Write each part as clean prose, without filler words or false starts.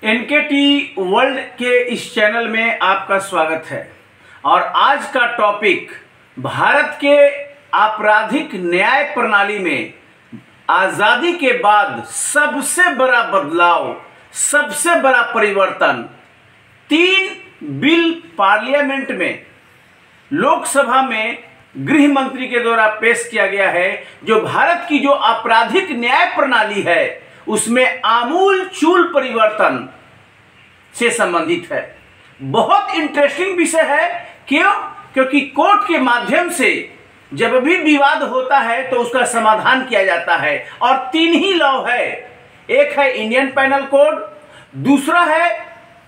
NKT world के इस channel में आपका स्वागत है और आज का टॉपिक भारत के आपराधिक न्याय प्रणाली में आज़ादी के बाद सबसे बड़ा बदलाव, सबसे बड़ा परिवर्तन। 3 बिल पार्लियामेंट में, लोकसभा में गृह मंत्री के द्वारा पेश किया गया है, जो भारत की जो आपराधिक न्याय प्रणाली है उसमें आमूल चूल परिवर्तन से संबंधित है। बहुत इंटरेस्टिंग विषय है। क्यों? क्योंकि कोर्ट के माध्यम से जब भी विवाद होता है तो उसका समाधान किया जाता है और 3 ही लॉ है। एक है इंडियन पैनल कोड, दूसरा है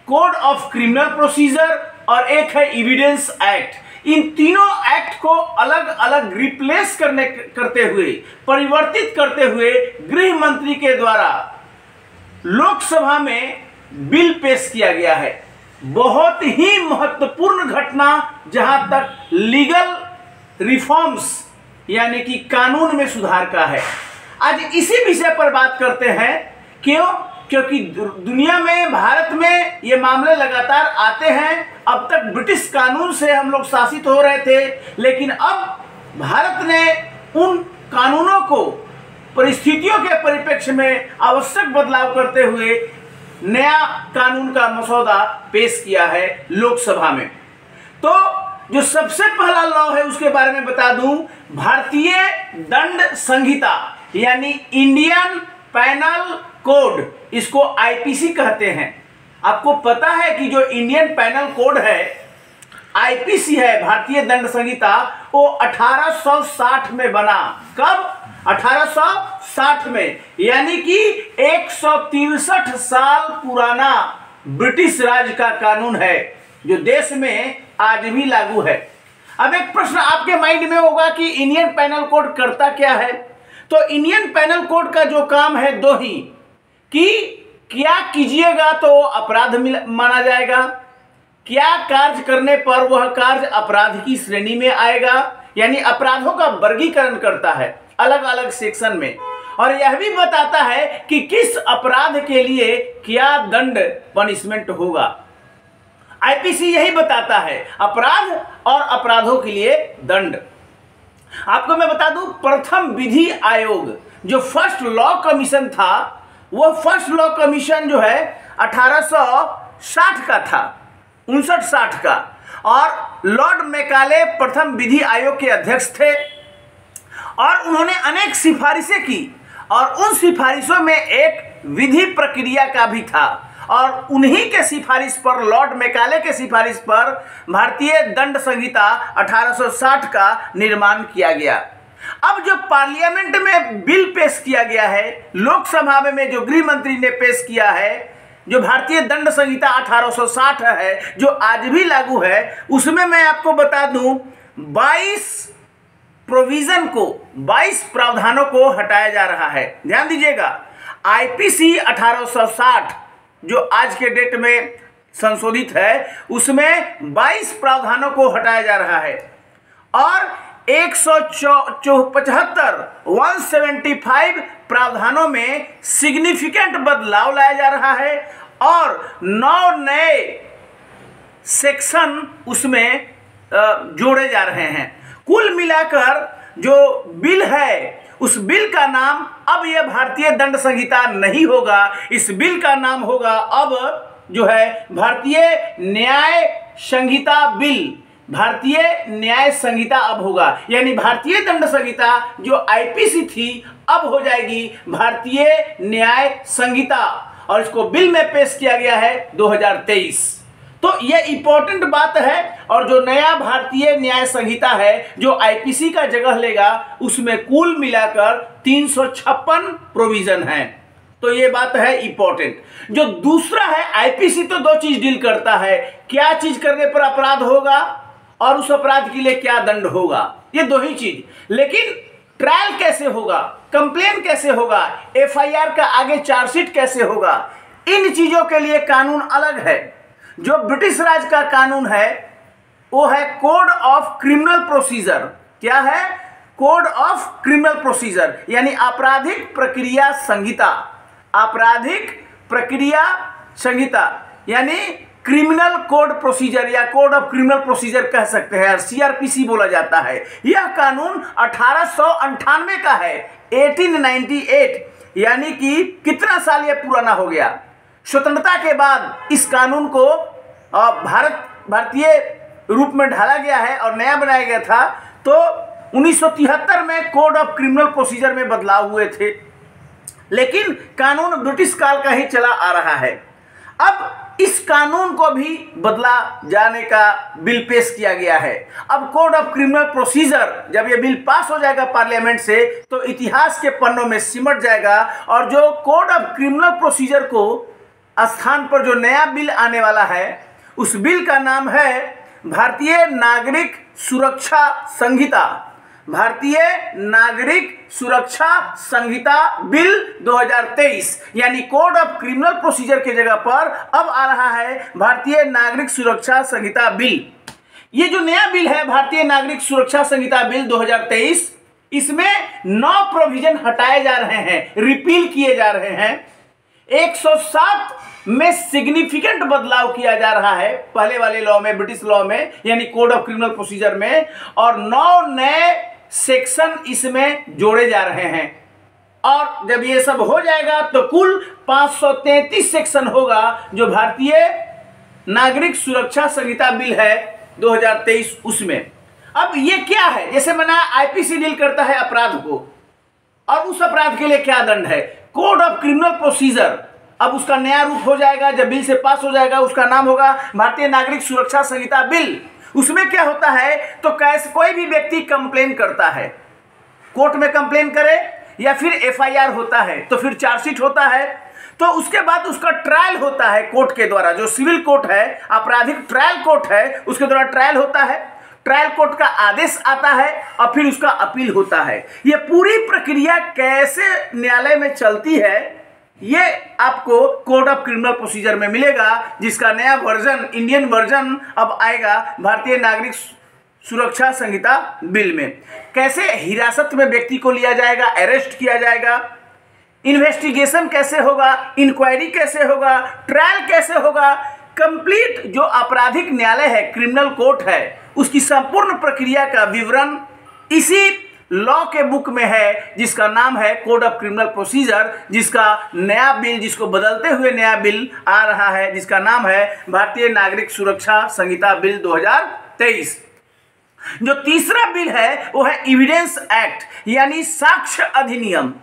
कोड ऑफ क्रिमिनल प्रोसीजर और एक है एविडेंस एक्ट। इन तीनों एक्ट को अलग अलग रिप्लेस करते हुए, परिवर्तित करते हुए गृह मंत्री के द्वारा लोकसभा में बिल पेश किया गया है। बहुत ही महत्वपूर्ण घटना, जहां तक लीगल रिफॉर्म्स यानी कि कानून में सुधार का है। आज इसी विषय पर बात करते हैं। क्यों? क्योंकि दुनिया में, भारत में ये मामले लगातार आते हैं। अब तक ब्रिटिश कानून से हम लोग शासित हो रहे थे, लेकिन अब भारत ने उन कानूनों को परिस्थितियों के परिप्रेक्ष्य में आवश्यक बदलाव करते हुए नया कानून का मसौदा पेश किया है लोकसभा में। तो जो सबसे पहला लॉ है उसके बारे में बता दूं, भारतीय दंड संहिता यानी इंडियन पैनल कोड, इसको आईपीसी कहते हैं। आपको पता है कि जो इंडियन पैनल कोड है, आईपीसी है, भारतीय दंड संहिता, वो 1860 में बना। कब? 1860 में, यानी कि 163 साल पुराना ब्रिटिश राज का कानून है, जो देश में आज भी लागू है। अब एक प्रश्न आपके माइंड में होगा कि इंडियन पैनल कोड करता क्या है? तो इंडियन पैनल कोड का जो काम है 2 ही, कि क्या कीजिएगा तो अपराध माना जाएगा, क्या कार्य करने पर वह कार्य अपराध की श्रेणी में आएगा, यानी अपराधों का वर्गीकरण करता है अलग अलग सेक्शन में, और यह भी बताता है कि किस अपराध के लिए क्या दंड पनिशमेंट होगा। आईपीसी यही बताता है, अपराध और अपराधों के लिए दंड। आपको मैं बता दूं, प्रथम विधि आयोग जो फर्स्ट लॉ कमीशन था, वो फर्स्ट लॉ कमीशन जो है 1860 का था, 59-60 का, और लॉर्ड मैकाले प्रथम विधि आयोग के अध्यक्ष थे और उन्होंने अनेक सिफारिशें की और उन सिफारिशों में एक विधि प्रक्रिया का भी था, और उन्हीं के सिफारिश पर, लॉर्ड मैकाले के सिफारिश पर भारतीय दंड संहिता 1860 का निर्माण किया गया। अब जो पार्लियामेंट में बिल पेश किया गया है, लोकसभा में जो गृह मंत्री ने पेश किया है, जो भारतीय दंड संहिता 1860 है, जो आज भी लागू है, उसमें मैं आपको बता दूं 22 प्रोविजन को, 22 प्रावधानों को हटाया जा रहा है। ध्यान दीजिएगा, आईपीसी 1860 जो आज के डेट में संशोधित है, उसमें 22 प्रावधानों को हटाया जा रहा है और 175 प्रावधानों में सिग्निफिकेंट बदलाव लाया जा रहा है और 9 नए सेक्शन उसमें जोड़े जा रहे हैं। कुल मिलाकर जो बिल है, उस बिल का नाम अब यह भारतीय दंड संहिता नहीं होगा, इस बिल का नाम होगा अब जो है भारतीय न्याय संहिता बिल। भारतीय न्याय संहिता अब होगा, यानी भारतीय दंड संहिता जो आईपीसी थी अब हो जाएगी भारतीय न्याय संहिता, और इसको बिल में पेश किया गया है 2023। तो यह इंपॉर्टेंट बात है। और जो नया भारतीय न्याय संहिता है जो आईपीसी का जगह लेगा, उसमें कुल मिलाकर 356 प्रोविजन हैं। तो ये बात है इंपॉर्टेंट। जो दूसरा है, आईपीसी तो 2 चीज डील करता है, क्या चीज करने पर अपराध होगा और उस अपराध के लिए क्या दंड होगा, ये 2 ही चीज। लेकिन ट्रायल कैसे होगा, कंप्लेन कैसे होगा, एफआईआर का आगे चार्जशीट कैसे होगा, इन चीजों के लिए कानून अलग है। जो ब्रिटिश राज का कानून है वो है कोड ऑफ क्रिमिनल प्रोसीजर। क्या है? कोड ऑफ क्रिमिनल प्रोसीजर, यानी आपराधिक प्रक्रिया संहिता। आपराधिक प्रक्रिया संहिता यानी क्रिमिनल कोड प्रोसीजर या कोड ऑफ क्रिमिनल प्रोसीजर कह सकते हैं, सीआरपीसी बोला जाता है। यह कानून 1898 का है, 1898, यानी कि कितना साल यह पुराना हो गया। स्वतंत्रता के बाद इस कानून को भारतीय रूप में ढाला गया है और नया बनाया गया था। तो 1973 में कोड ऑफ क्रिमिनल प्रोसीजर में बदलाव हुए थे, लेकिन कानून ब्रिटिश काल का ही चला आ रहा है। अब इस कानून को भी बदला जाने का बिल पेश किया गया है। अब कोड ऑफ क्रिमिनल प्रोसीजर जब ये बिल पास हो जाएगा पार्लियामेंट से तो इतिहास के पन्नों में सिमट जाएगा, और जो कोड ऑफ क्रिमिनल प्रोसीजर को स्थान पर जो नया बिल आने वाला है उस बिल का नाम है भारतीय नागरिक सुरक्षा संहिता, भारतीय नागरिक सुरक्षा संहिता बिल 2023, यानी कोड ऑफ क्रिमिनल प्रोसीजर के जगह पर अब आ रहा है भारतीय नागरिक सुरक्षा संहिता बिल। ये जो नया बिल है भारतीय नागरिक सुरक्षा संहिता बिल 2023, इसमें 9 प्रोविजन हटाए जा रहे हैं, रिपील किए जा रहे हैं। 107 में सिग्निफिकेंट बदलाव किया जा रहा है पहले वाले लॉ में, ब्रिटिश लॉ में, यानी कोड ऑफ क्रिमिनल प्रोसीजर में, और 9 नए सेक्शन इसमें जोड़े जा रहे हैं। और जब ये सब हो जाएगा तो कुल 533 सेक्शन होगा जो भारतीय नागरिक सुरक्षा संहिता बिल है 2023 उसमें। अब ये क्या है, जैसे मैंने आईपीसी डील करता है अपराध को, और उस अपराध के लिए क्या दंड है, कोड ऑफ क्रिमिनल प्रोसीजर अब उसका नया रूप हो जाएगा, जब बिल से पास हो जाएगा उसका नाम होगा भारतीय नागरिक सुरक्षा संहिता बिल। उसमें क्या होता है, तो कैसे कोई भी व्यक्ति कंप्लेन करता है, कोर्ट में कंप्लेन करे या फिर एफआईआर होता है तो फिर चार्जशीट होता है, तो उसके बाद उसका ट्रायल होता है कोर्ट के द्वारा, जो सिविल कोर्ट है, आपराधिक ट्रायल कोर्ट है, उसके द्वारा ट्रायल होता है, ट्रायल कोर्ट का आदेश आता है और फिर उसका अपील होता है। ये पूरी प्रक्रिया कैसे न्यायालय में चलती है ये आपको कोड ऑफ क्रिमिनल प्रोसीजर में मिलेगा, जिसका नया वर्जन, इंडियन वर्जन अब आएगा भारतीय नागरिक सुरक्षा संहिता बिल में। कैसे हिरासत में व्यक्ति को लिया जाएगा, अरेस्ट किया जाएगा, इन्वेस्टिगेशन कैसे होगा, इंक्वायरी कैसे होगा, ट्रायल कैसे होगा, कंप्लीट जो आपराधिक न्यायालय है, क्रिमिनल कोर्ट है, उसकी संपूर्ण प्रक्रिया का विवरण इसी लॉ के बुक में है, जिसका नाम है कोड ऑफ क्रिमिनल प्रोसीजर, जिसका नया बिल, जिसको बदलते हुए नया बिल आ रहा है, जिसका नाम है भारतीय नागरिक सुरक्षा संहिता बिल 2023। जो तीसरा बिल है वो है एविडेंस एक्ट, यानी साक्ष्य अधिनियम।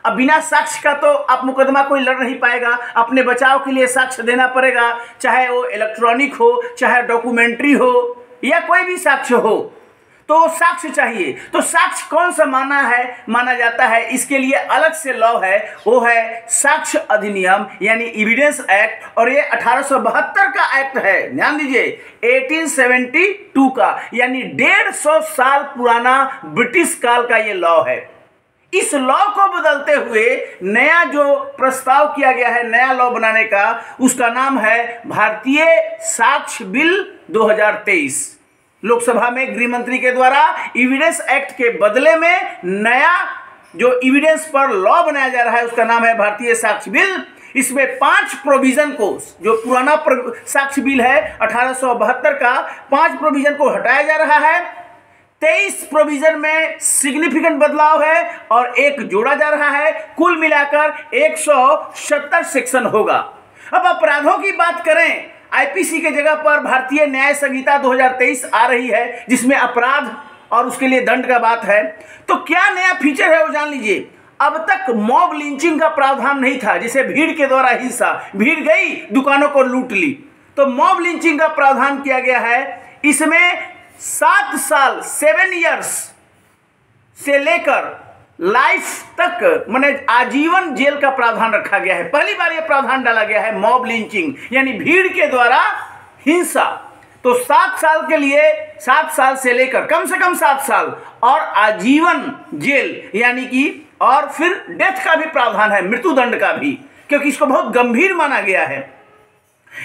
अब बिना साक्ष्य का तो आप मुकदमा कोई लड़ नहीं पाएगा, अपने बचाव के लिए साक्ष्य देना पड़ेगा, चाहे वो इलेक्ट्रॉनिक हो, चाहे डॉक्यूमेंट्री हो, या कोई भी साक्ष्य हो, तो साक्ष्य चाहिए। तो साक्ष्य कौन सा माना जाता है, इसके लिए अलग से लॉ है, वो है साक्ष्य अधिनियम यानी एविडेंस एक्ट, और ये 1872 का एक्ट है, ध्यान दीजिए, 1872 का, यानी 150 साल पुराना ब्रिटिश काल का ये लॉ है। इस लॉ को बदलते हुए नया जो प्रस्ताव किया गया है नया लॉ बनाने का, उसका नाम है भारतीय साक्ष्य बिल 2023। लोकसभा में गृह मंत्री के द्वारा एविडेंस एक्ट के बदले में नया जो एविडेंस पर लॉ बनाया जा रहा है उसका नाम है भारतीय साक्ष्य बिल। इसमें 5 प्रोविजन को, जो पुराना साक्ष्य बिल है 1872 का, 5 प्रोविजन को हटाया जा रहा है। 23 प्रोविजन में सिग्निफिकेंट बदलाव है और 1 जोड़ा जा रहा है। कुल मिलाकर 170 सेक्शन होगा। अब अपराधों की बात करें, आईपीसी के जगह पर भारतीय न्याय संहिता 2023 आ रही है, जिसमें अपराध और उसके लिए दंड का बात है। तो क्या नया फीचर है वो जान लीजिए। अब तक मॉब लिंचिंग का प्रावधान नहीं था, जिसे भीड़ के द्वारा हिंसा, भीड़ गई दुकानों को लूट ली, तो मॉब लिंचिंग का प्रावधान किया गया है। इसमें 7 साल 7 इयर्स से लेकर लाइफ तक, माने आजीवन जेल का प्रावधान रखा गया है। पहली बार यह प्रावधान डाला गया है मॉब लिंचिंग यानी भीड़ के द्वारा हिंसा। तो 7 साल के लिए 7 साल से लेकर कम से कम 7 साल और आजीवन जेल, यानी कि और फिर डेथ का भी प्रावधान है, मृत्युदंड का भी, क्योंकि इसको बहुत गंभीर माना गया है।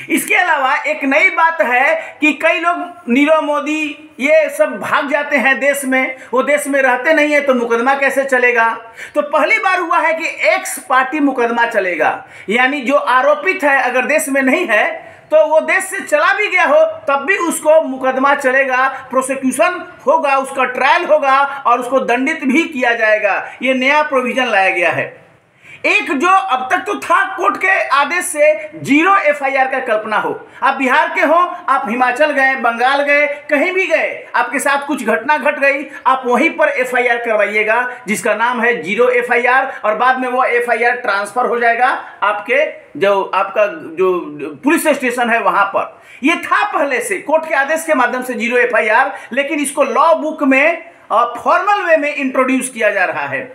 इसके अलावा एक नई बात है कि कई लोग नीरव मोदी ये सब भाग जाते हैं देश में, वो देश में रहते नहीं है तो मुकदमा कैसे चलेगा। तो पहली बार हुआ है कि एक्स पार्टी मुकदमा चलेगा, यानी जो आरोपित है अगर देश में नहीं है तो वो देश से चला भी गया हो तब भी उसको मुकदमा चलेगा, प्रोसिक्यूशन होगा, उसका ट्रायल होगा और उसको दंडित भी किया जाएगा। ये नया प्रोविजन लाया गया है। एक जो अब तक तो था कोर्ट के आदेश से 0 एफआईआर का कल्पना हो, आप बिहार के हो, आप हिमाचल गए, बंगाल गए, कहीं भी गए, आपके साथ कुछ घटना घट गई, आप वहीं पर एफआईआर करवाइएगा जिसका नाम है 0 एफआईआर, और बाद में वो एफआईआर ट्रांसफर हो जाएगा आपके आपका जो पुलिस स्टेशन है वहां पर। ये था पहले से कोर्ट के आदेश के माध्यम से 0 एफआईआर, लेकिन इसको लॉ बुक में फॉर्मल वे में इंट्रोड्यूस किया जा रहा है।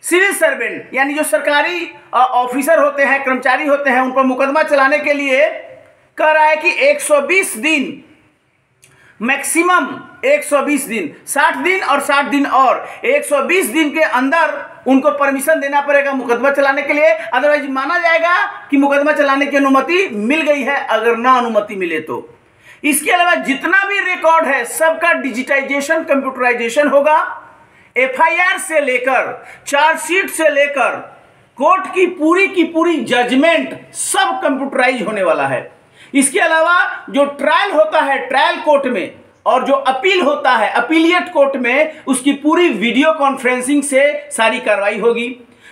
सिविल सर्वेंट यानी जो सरकारी ऑफिसर होते हैं, कर्मचारी होते हैं, उन पर मुकदमा चलाने के लिए कह रहा है कि 120 दिन, मैक्सिमम 120 दिन, 60 दिन और 60 दिन और 120 दिन के अंदर उनको परमिशन देना पड़ेगा मुकदमा चलाने के लिए। अदरवाइज माना जाएगा कि मुकदमा चलाने की अनुमति मिल गई है, अगर ना अनुमति मिले तो। इसके अलावा जितना भी रिकॉर्ड है सबका डिजिटाइजेशन, कंप्यूटराइजेशन होगा। एफआईआर से लेकर, चार्जशीट से लेकर कोर्ट की पूरी जजमेंट सब कंप्यूटराइज होने वाला है। इसके अलावा जो ट्रायल होता है ट्रायल कोर्ट में, और जो अपील होता है अपीलिएट कोर्ट में, उसकी पूरी वीडियो कॉन्फ्रेंसिंग से सारी कार्रवाई होगी।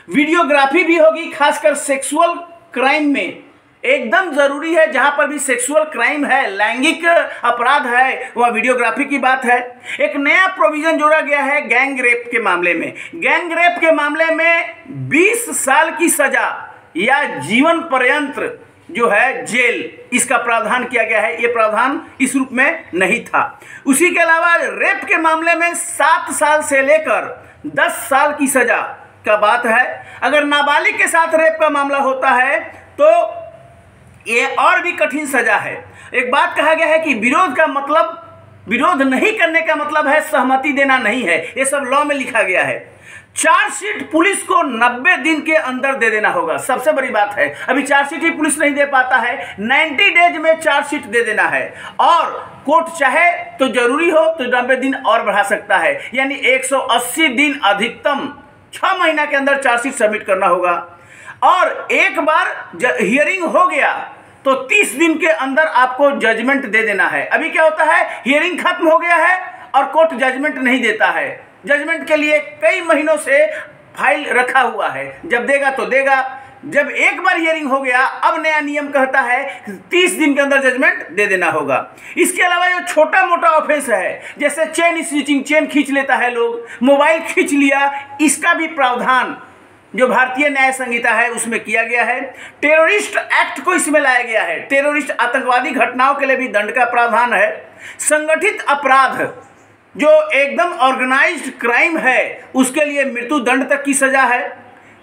वीडियोग्राफी भी होगी, खासकर सेक्सुअल क्राइम में एकदम जरूरी है। जहां पर भी सेक्सुअल क्राइम है, लैंगिक अपराध है, वह वीडियोग्राफी की बात है। एक नया प्रोविजन जोड़ा गया है गैंग रेप के मामले में। गैंग रेप के मामले में 20 साल की सजा या जीवन पर्यंत जो है जेल, इसका प्रावधान किया गया है। यह प्रावधान इस रूप में नहीं था। उसी के अलावा रेप के मामले में 7 साल से लेकर 10 साल की सजा का बात है। अगर नाबालिग के साथ रेप का मामला होता है तो ये और भी कठिन सजा है। एक बात कहा गया है कि विरोध नहीं करने का मतलब है सहमति देना नहीं है। ये सब लॉ में लिखा गया है। चार्जशीट पुलिस को 90 दिन के अंदर दे देना होगा, सबसे बड़ी बात है। अभी चार्जशीट ही पुलिस नहीं दे पाता है, 90 डेज में चार्जशीट दे देना है। और कोर्ट चाहे तो जरूरी हो तो 90 दिन और बढ़ा सकता है, यानी 180 दिन अधिकतम 6 महीना के अंदर चार्जशीट सबमिट करना होगा। और एक बार हियरिंग हो गया तो 30 दिन के अंदर आपको जजमेंट दे देना है। अभी क्या होता है, हियरिंग खत्म हो गया है और कोर्ट जजमेंट नहीं देता है। जजमेंट के लिए कई महीनों से फाइल रखा हुआ है, जब देगा तो देगा। जब एक बार हियरिंग हो गया, अब नया नियम कहता है 30 दिन के अंदर जजमेंट दे देना होगा। इसके अलावा जो छोटा मोटा ऑफेंस है, जैसे चेन स्निचिंग, चेन खींच लेता है लोग, मोबाइल खींच लिया, इसका भी प्रावधान जो भारतीय न्याय संहिता है उसमें किया गया है। टेररिस्ट एक्ट को इसमें लाया गया है। टेररिस्ट आतंकवादी घटनाओं के लिए भी दंड का प्रावधान है। संगठित अपराध जो एकदम ऑर्गेनाइज्ड क्राइम है उसके लिए मृत्यु दंड तक की सजा है।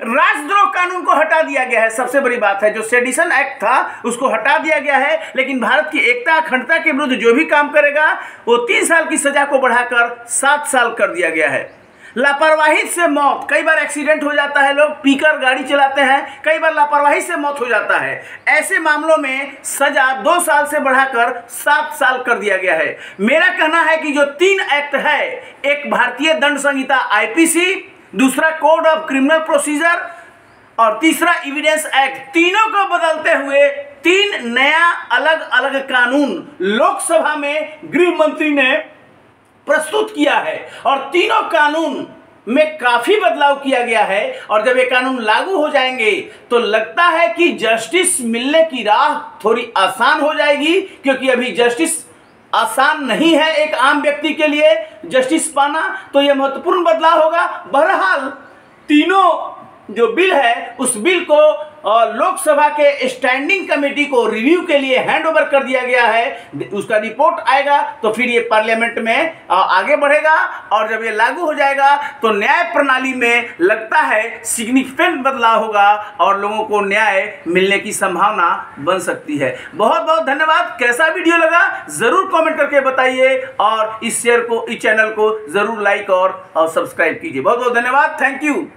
राजद्रोह कानून को हटा दिया गया है, सबसे बड़ी बात है। जो सेडिशन एक्ट था उसको हटा दिया गया है, लेकिन भारत की एकता अखंडता के विरुद्ध जो भी काम करेगा वो 3 साल की सजा को बढ़ाकर 7 साल कर दिया गया है। लापरवाही से मौत, कई बार एक्सीडेंट हो जाता है, लोग पीकर गाड़ी चलाते हैं, कई बार लापरवाही से मौत हो जाता है। ऐसे मामलों में सजा 2 साल से बढ़ाकर 7 साल कर दिया गया है। मेरा कहना है कि जो 3 एक्ट है, एक भारतीय दंड संहिता आईपीसी, दूसरा कोड ऑफ क्रिमिनल प्रोसीजर और तीसरा एविडेंस एक्ट, तीनों को बदलते हुए 3 नया अलग अलग कानून लोकसभा में गृह मंत्री ने प्रस्तुत किया है। और तीनों कानून में काफी बदलाव किया गया है। और जब ये कानून लागू हो जाएंगे तो लगता है कि जस्टिस मिलने की राह थोड़ी आसान हो जाएगी, क्योंकि अभी जस्टिस आसान नहीं है एक आम व्यक्ति के लिए जस्टिस पाना। तो यह महत्वपूर्ण बदलाव होगा। बहरहाल तीनों जो बिल है उस बिल को लोकसभा के स्टैंडिंग कमेटी को रिव्यू के लिए हैंड ओवर कर दिया गया है। उसका रिपोर्ट आएगा तो फिर ये पार्लियामेंट में आगे बढ़ेगा। और जब ये लागू हो जाएगा तो न्याय प्रणाली में लगता है सिग्निफिकेंट बदलाव होगा और लोगों को न्याय मिलने की संभावना बन सकती है। बहुत बहुत धन्यवाद। कैसा वीडियो लगा जरूर कमेंट करके बताइए और इस चैनल को जरूर लाइक और सब्सक्राइब कीजिए। बहुत बहुत धन्यवाद। Thank you.